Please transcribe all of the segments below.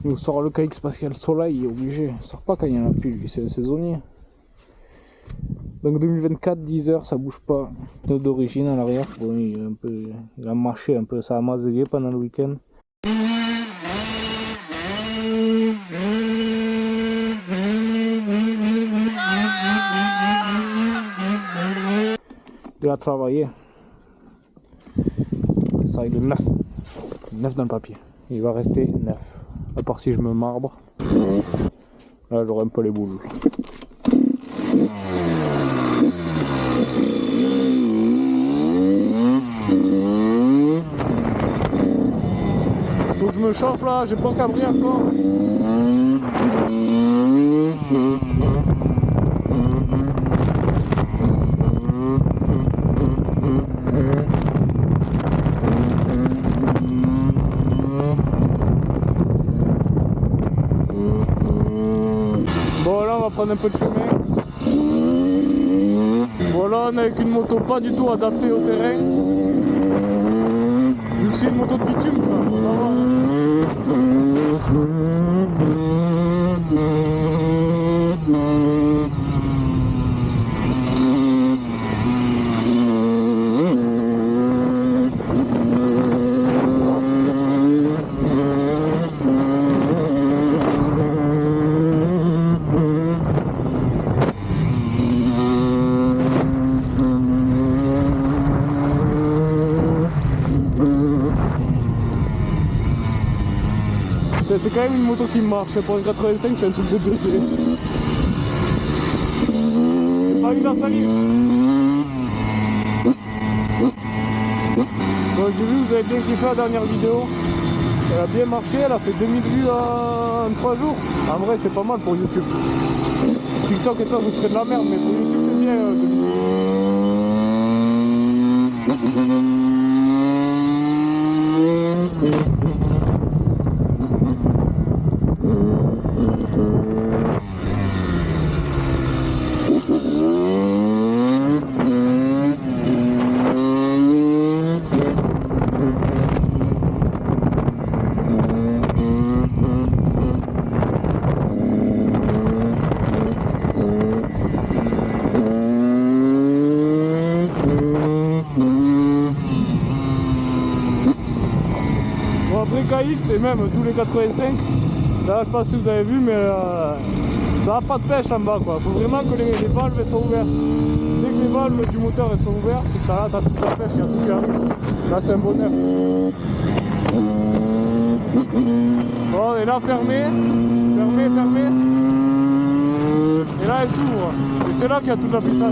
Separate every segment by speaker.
Speaker 1: Il nous sort le KX parce qu'il y a le soleil, il est obligé. Il sort pas quand il y en a plus, lui, c'est un saisonnier. Donc 2024, 10 heures, ça bouge pas. D'origine à l'arrière, bon, il a marché un peu, ça a maségué pendant le week-end. Il a travaillé. Ça, il est neuf. Neuf dans le papier. Il va rester neuf. À part si je me marbre. Là, j'aurai un peu les boules. Faut que je me chauffe là, j'ai pas cabré encore. Bon là on va prendre un peu de chemin. Voilà, on est avec une moto pas du tout adaptée au terrain. Vu que c'est une moto de bitume, ça va. C'est quand même une moto qui marche, pour un 85 c'est un truc de bébé. C'est pas une salive. Bon, j'ai vu, vous avez bien kiffé la dernière vidéo. Elle a bien marché, elle a fait 2000 vues en 3 jours. En vrai c'est pas mal pour YouTube. TikTok et toi vous serez de la merde, mais pour YouTube c'est bien. KX et même tous les 85, là je sais pas si vous avez vu, mais ça n'a pas de pêche en bas quoi. Faut vraiment que les valves soient ouvertes. Dès que les valves du moteur sont ouvertes, ça t'as toute la pêche, il y a tout qui arrive. Là c'est un bonheur. Bon, et là fermé. Et là elle s'ouvre. Et c'est là qu'il y a toute la puissance.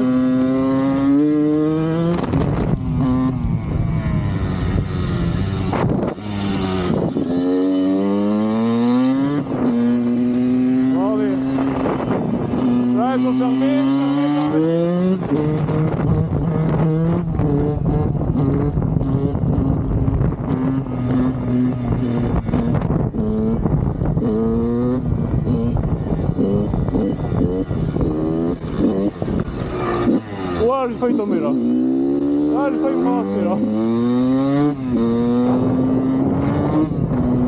Speaker 1: Il faut fermer. Ouais, j'ai failli tomber là. Ah, j'ai failli me ramasser là.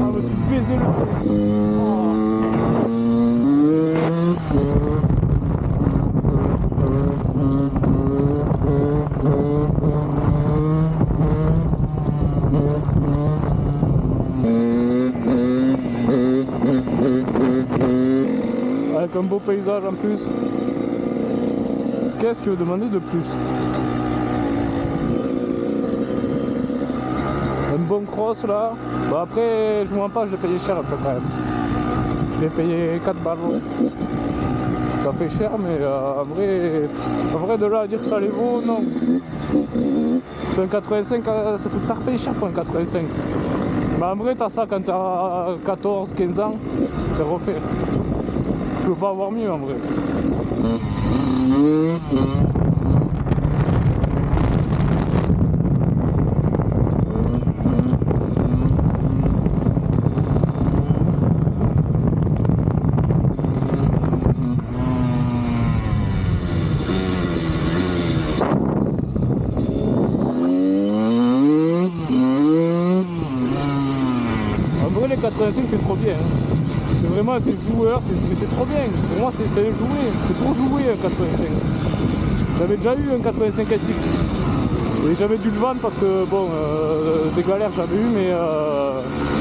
Speaker 1: Ah, me suis baisé le truc. Avec un beau paysage en plus. Qu'est-ce que tu veux demander de plus? Un bon cross là. Bon après je vous mens pas, je l'ai payé cher un peu quand même. Je l'ai payé 4 balles. Ça fait cher mais en vrai de là à dire que ça les vaut, non. C'est un 85, ça peut faire payer cher pour un 85. Mais en vrai t'as ça quand t'as 14, 15 ans, c'est refait. Tu peux pas avoir mieux en vrai. En vrai les 85 c'est trop bien. Hein. C'est vraiment, c'est joueur, c'est trop bien. Pour moi, c'est un jouet. C'est trop joué un 85. J'avais déjà eu un 85 SX. Et j'avais dû le vendre parce que, bon, des galères j'avais eu, mais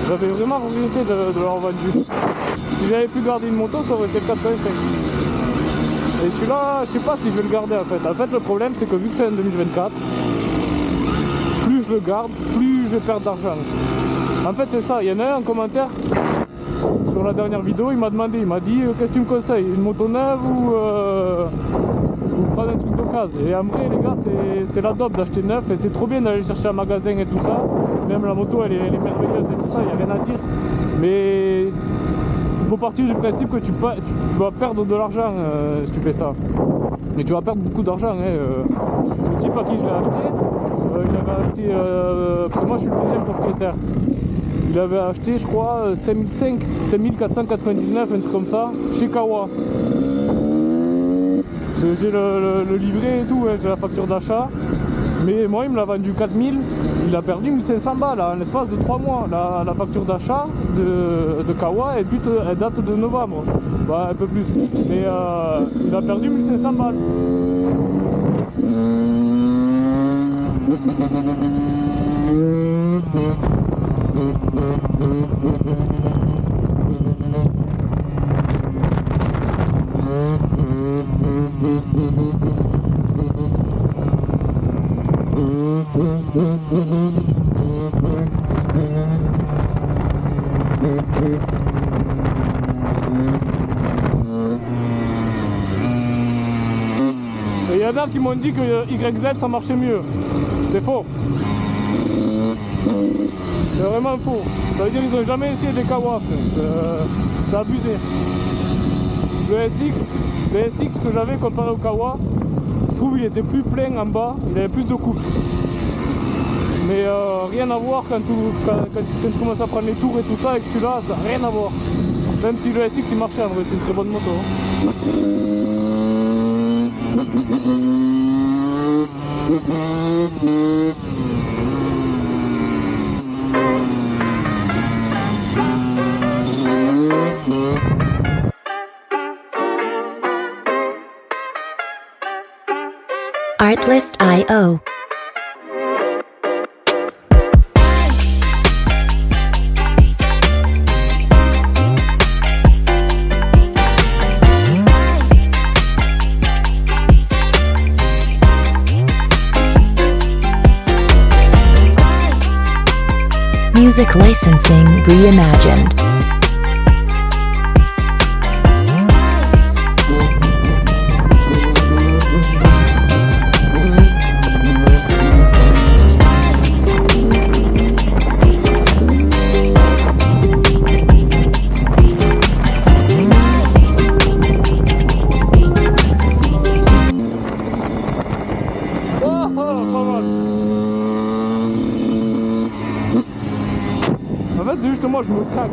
Speaker 1: j'avais vraiment regretté de l'avoir vendu. Si j'avais pu garder une moto, ça aurait été le 85. Et celui-là, je sais pas si je vais le garder en fait. En fait, le problème, c'est que vu que c'est en 2024, plus je le garde, plus je vais perdre d'argent. En fait, c'est ça. Il y en a un commentaire sur la dernière vidéo, il m'a demandé, il m'a dit qu'est-ce que tu me conseilles, une moto neuve ou prendre un truc d'occasion. Et en vrai, les gars, c'est la dope d'acheter neuf et c'est trop bien d'aller chercher un magasin et tout ça. Même la moto, elle est merveilleuse et tout ça, il n'y a rien à dire. Mais il faut partir du principe que tu vas perdre de l'argent si tu fais ça. Et tu vas perdre beaucoup d'argent. Le type à qui je l'ai acheté, il avait acheté, parce que moi je suis le deuxième propriétaire. Il avait acheté, je crois, 5499, un truc comme ça, chez Kawa. J'ai le livret et tout, j'ai la facture d'achat. Mais moi, il me l'a vendu 4000. Il a perdu 1500 balles en l'espace de 3 mois. La facture d'achat de Kawa, elle date de novembre. Bah, un peu plus. Mais il a perdu 1500 balles. Et il y en a qui m'ont dit que YZ ça marchait mieux. C'est faux. C'est vraiment faux. Ça veut dire qu'ils n'ont jamais essayé des Kawa. C'est abusé. Le SX que j'avais comparé au Kawa, je trouve qu'il était plus plein en bas, il avait plus de couple. Mais rien à voir quand tu commences à prendre les tours et tout ça, avec celui-là, ça n'a rien à voir. Même si le SX il marchait en vrai, c'est une très bonne moto.
Speaker 2: Artlist.io. Music licensing reimagined.
Speaker 1: En fait, c'est juste moi, je me craque.